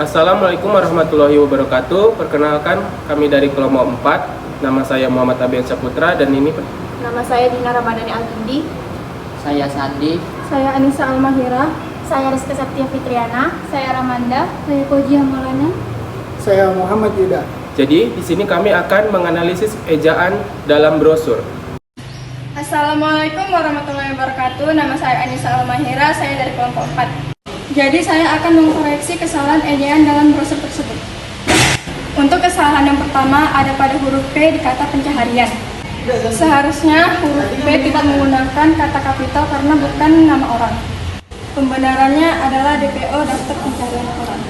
Assalamualaikum warahmatullahi wabarakatuh. Perkenalkan, kami dari kelompok 4. Nama saya Muhammad Abian Saputra dan ini Nama saya Dina Ramadhani Al-Gindi. Saya Sandi. Saya Anissa Almahira. Saya Rizky Septia Fitriana. Saya Ramanda. Saya Koji Maulana. Saya Muhammad Yuda. Jadi, di sini kami akan menganalisis ejaan dalam brosur. Assalamualaikum warahmatullahi wabarakatuh. Nama saya Anissa Almahira. Saya dari kelompok 4. Jadi saya akan mengkoreksi kesalahan ejaan dalam brosur tersebut. Untuk kesalahan yang pertama ada pada huruf P di kata pencaharian. Seharusnya huruf P tidak menggunakan kata kapital karena bukan nama orang. Pembenarannya adalah DPO, daftar pencarian orang.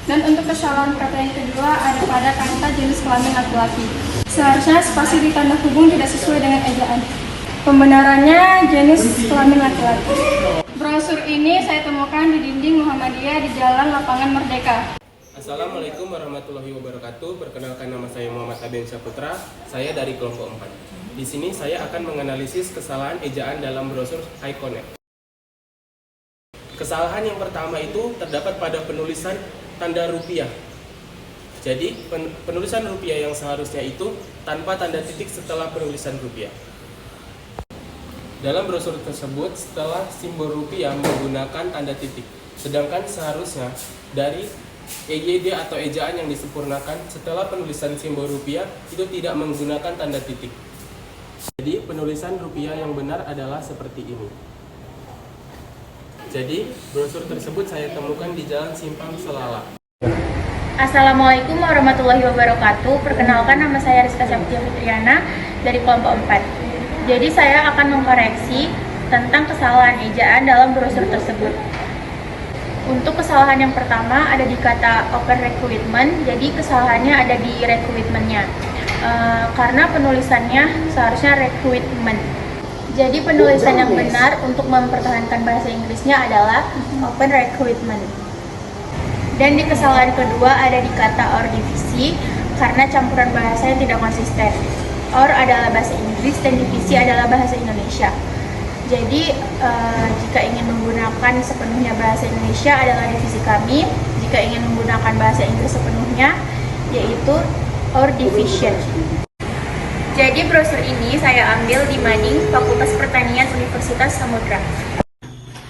Dan untuk kesalahan kata yang kedua ada pada kata jenis kelamin laki-laki. Seharusnya spasi di tanda hubung tidak sesuai dengan ejaan. Pembenarannya jenis kelamin laki-laki. Brosur ini saya temukan di dinding Muhammadiyah di Jalan Lapangan Merdeka. Assalamualaikum warahmatullahi wabarakatuh. Perkenalkan, nama saya Muhammad Abian Saputra. Saya dari kelompok 4. Di sini saya akan menganalisis kesalahan ejaan dalam brosur HiConnect. Kesalahan yang pertama itu terdapat pada penulisan tanda rupiah. Jadi, penulisan rupiah yang seharusnya itu tanpa tanda titik setelah penulisan rupiah. Dalam brosur tersebut, setelah simbol rupiah menggunakan tanda titik. Sedangkan seharusnya dari EYD atau ejaan yang disempurnakan setelah penulisan simbol rupiah itu tidak menggunakan tanda titik. Jadi, penulisan rupiah yang benar adalah seperti ini. Jadi, brosur tersebut saya temukan di Jalan Simpang Selala. Assalamualaikum warahmatullahi wabarakatuh. Perkenalkan, nama saya Rizky Septia Fitriana dari kelompok 4. Jadi saya akan mengkoreksi tentang kesalahan ejaan dalam brosur tersebut. Untuk kesalahan yang pertama ada di kata open recruitment, jadi kesalahannya ada di recruitment-nya. Karena penulisannya seharusnya recruitment. Jadi penulisan yang benar untuk mempertahankan bahasa Inggrisnya adalah open recruitment. Dan di kesalahan kedua ada di kata or divisi, karena campuran bahasa yang tidak konsisten. Or adalah bahasa Inggris dan divisi adalah bahasa Indonesia. Jadi jika ingin menggunakan sepenuhnya bahasa Indonesia adalah divisi kami. Jika ingin menggunakan bahasa Inggris sepenuhnya yaitu or division. Jadi brosur ini saya ambil di Mading, Fakultas Pertanian Universitas Samudra.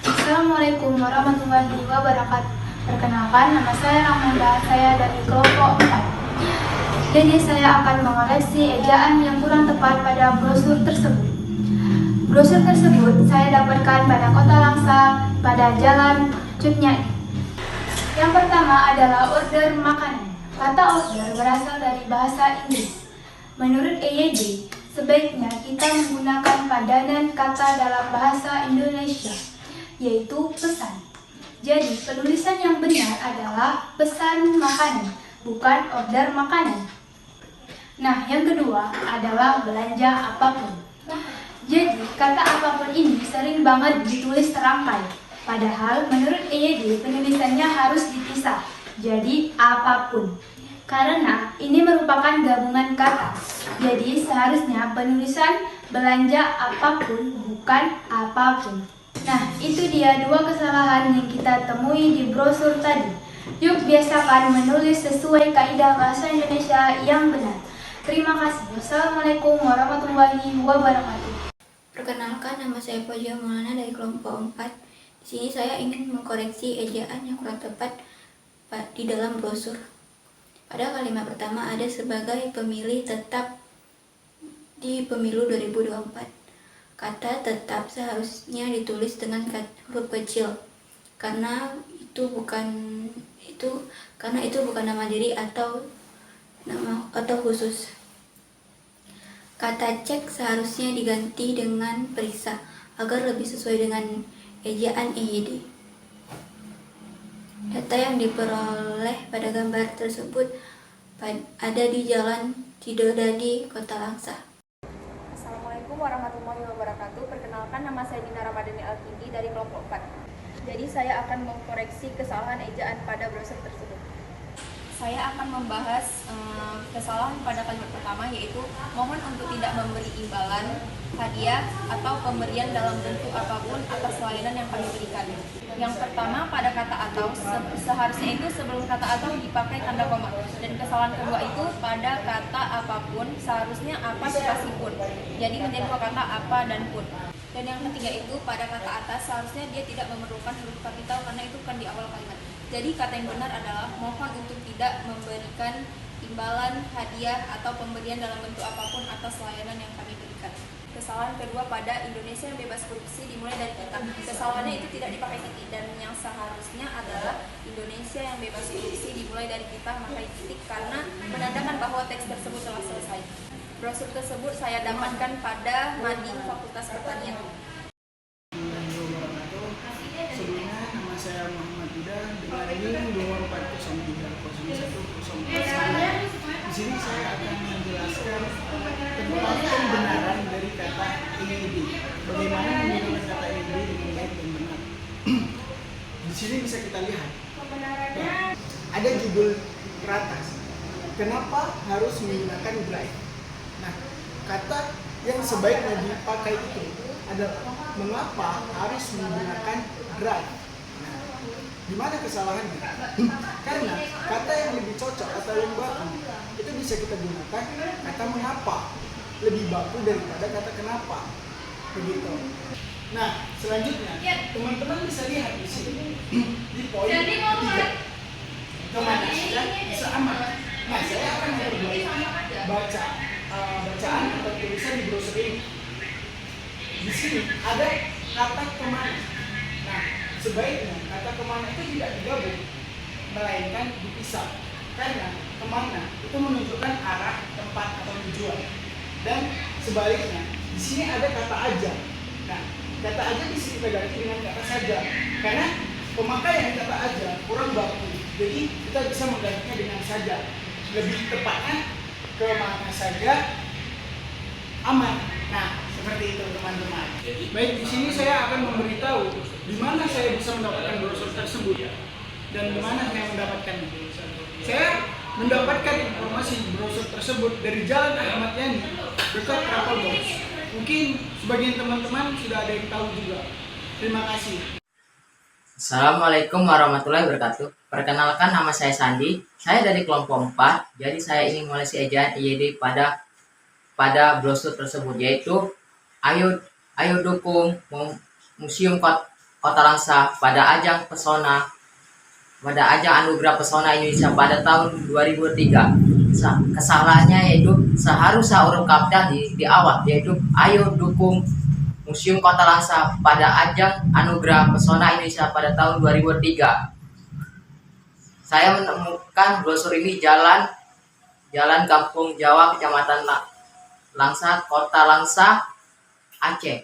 Assalamualaikum warahmatullahi wabarakatuh. Perkenalkan, nama saya Ramanda. Saya dari kelompok 4. Jadi saya akan mengoreksi ejaan yang kurang tepat pada brosur tersebut. Brosur tersebut saya dapatkan pada Kota Langsa pada Jalan Cut Nyai. Yang pertama adalah order makanan. Kata order berasal dari bahasa Inggris. Menurut EYD, sebaiknya kita menggunakan padanan kata dalam bahasa Indonesia, yaitu pesan. Jadi penulisan yang benar adalah pesan makanan, bukan order makanan. Nah, yang kedua adalah belanja apapun. Jadi, kata apapun ini sering banget ditulis terangkai. Padahal, menurut EYD, penulisannya harus dipisah. Jadi, apapun. Karena ini merupakan gabungan kata. Jadi, seharusnya penulisan belanja apapun, bukan apapun. Nah, itu dia dua kesalahan yang kita temui di brosur tadi. Yuk biasakan menulis sesuai kaidah bahasa Indonesia yang benar. Terima kasih. Wassalamualaikum warahmatullahi wabarakatuh. Perkenalkan, nama saya Koja Maulana dari kelompok 4. Di sini saya ingin mengkoreksi ejaan yang kurang tepat di dalam brosur. Pada kalimat pertama ada sebagai pemilih tetap di pemilu 2024. Kata tetap seharusnya ditulis dengan huruf kecil karena itu bukan nama diri atau khusus. Kata cek seharusnya diganti dengan periksa agar lebih sesuai dengan ejaan EYD. Data yang diperoleh pada gambar tersebut ada di Jalan Cidodadi, Kota Langsa. Assalamualaikum warahmatullahi wabarakatuh. Perkenalkan, nama saya Dina Ramadhani Al-Gindi dari kelompok 4. Jadi saya akan mengkoreksi kesalahan ejaan pada brosur tersebut. Saya akan membahas kesalahan pada kalimat pertama, yaitu mohon untuk tidak memberi imbalan, hadiah, atau pemberian dalam bentuk apapun atas layanan yang kami berikan. Yang pertama, pada kata atau, seharusnya itu sebelum kata atau dipakai tanda koma. Dan kesalahan kedua itu pada kata apapun, seharusnya apa spasi pun. Jadi menjadi dua kata apa dan pun. Dan yang ketiga itu pada kata atas, seharusnya dia tidak memerlukan huruf kapital karena itu kan di awal kalimat. Jadi kata yang benar adalah mohon untuk tidak memberikan imbalan, hadiah, atau pemberian dalam bentuk apapun atas layanan yang kami berikan. Kesalahan kedua pada Indonesia yang bebas korupsi dimulai dari kita. Kesalahannya itu tidak dipakai titik, dan yang seharusnya adalah Indonesia yang bebas korupsi dimulai dari kita memakai titik karena menandakan bahwa teks tersebut telah selesai. Brosur tersebut saya dapatkan pada Mading Fakultas Pertanian. Sebelumnya nama saya Muhammad Yuda dengan NIM 240303104. Di sini saya akan menjelaskan tentang pembenaran dari kata EYD. Bagaimana menggunakan kata EYD dengan baik dan benar. Di sini bisa kita lihat. Ya, ada judul teratas. Kenapa harus menggunakan drive? Nah, kata yang sebaiknya dipakai itu adalah mengapa harus menggunakan drive. Nah, di mana kesalahannya? Karena kata yang lebih cocok atau yang baku itu bisa kita gunakan kata mengapa, lebih baku daripada kata kenapa. Begitu. Nah, selanjutnya teman-teman bisa lihat di sini di poin ketiga. Kemana saja bisa aman. Nah, saya akan memperbaiki bacaan atau tulisan di brosur ini. Di sini ada kata kemana. Nah, sebaiknya kata kemana itu tidak digabung, melainkan dipisah. Karena kemana itu menunjukkan arah, tempat, atau tujuan. Dan sebaliknya, di sini ada kata aja. Nah, kata aja bisa kita ganti dengan kata saja. Karena pemakaian kata aja kurang baku. Jadi kita bisa menggantinya dengan saja. Lebih tepatnya kemana saja aman. Nah, seperti itu teman-teman. Baik, di sini saya akan memberitahu di mana saya bisa mendapatkan brosur tersebut dan di mana saya mendapatkannya. Saya mendapatkan informasi brosur tersebut dari Jalan Ahmad Yani dekat Travel Box. Mungkin sebagian teman-teman sudah ada yang tahu juga. Terima kasih. Assalamualaikum warahmatullahi wabarakatuh. Perkenalkan, nama saya Sandi. Saya dari kelompok 4. Jadi saya ingin mengoleksi ejaan EYD pada brosur tersebut, yaitu ayo dukung Museum Kota Langsa pada ajang Anugerah Pesona Indonesia pada tahun 2003. Kesalahannya yaitu seharusnya huruf kapital di awal, yaitu ayo dukung Museum Kota Langsa pada ajang Anugerah Pesona Indonesia pada tahun 2003. Saya menemukan brosur ini Jalan Kampung Jawa, Kecamatan Langsa, Kota Langsa, Aceh.